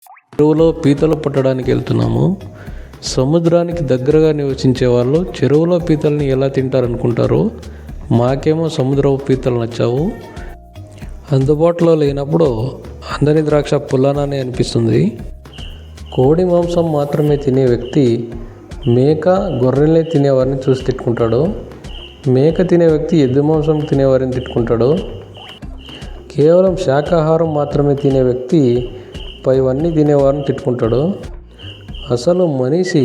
చెరువులో పీతలు పట్టడానికి వెళ్తున్నాము. సముద్రానికి దగ్గరగా నివసించే వాళ్ళు చెరువులో పీతల్ని ఎలా తింటారనుకుంటారు. మాకేమో సముద్రపు పీతలు నచ్చావు. అందుబాటులో లేనప్పుడు అందని ద్రాక్ష పుల్లనానే అనిపిస్తుంది. కోడి మాంసం మాత్రమే తినే వ్యక్తి మేక గొర్రెల్ని తినేవారిని చూసి తిట్టుకుంటాడు. మేక తినే వ్యక్తి ఎద్దు మాంసం తినేవారిని తిట్టుకుంటాడు. కేవలం శాకాహారం మాత్రమే తినే వ్యక్తి పైవన్నీ తినేవారిని తిట్టుకుంటాడు. అసలు మనిషి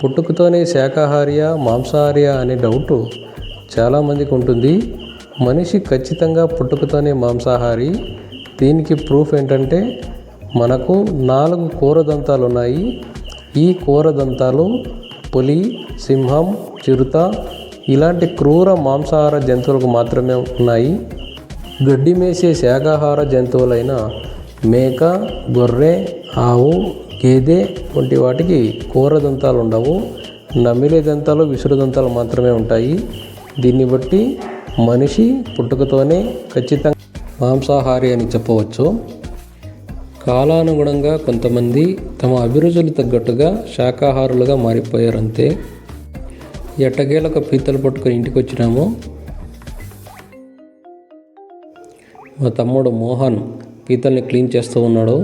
పుట్టుకతోనే శాకాహారియా మాంసాహారియా అనే డౌటు చాలామందికి ఉంటుంది. మనిషి ఖచ్చితంగా పుట్టుకతోనే మాంసాహారి. దీనికి ప్రూఫ్ ఏంటంటే మనకు 4 కూరదంతాలు ఉన్నాయి. ఈ కూరదంతాలు పులి, సింహం, చిరుత ఇలాంటి క్రూర మాంసాహార జంతువులకు మాత్రమే ఉన్నాయి. గడ్డి మేసే శాకాహార జంతువులైన మేక, గొర్రె, ఆవు, గేదె వంటి వాటికి కూరదంతాలు ఉండవు. నమిలే దంతాలు, విసురుదంతాలు మాత్రమే ఉంటాయి. దీన్ని బట్టి మనిషి పుట్టుకతోనే ఖచ్చితంగా మాంసాహారి అని చెప్పవచ్చు. కాలానుగుణంగా కొంతమంది తమ అభిరుచులు తగ్గట్టుగా శాకాహారులుగా మారిపోయారంతే. ఎట్టకేలకు పీతలు పట్టుకొని ఇంటికి వచ్చినాము. మా తమ్ముడు మోహన్ పీతల్ని క్లీన్ చేస్తూ ఉన్నాడు.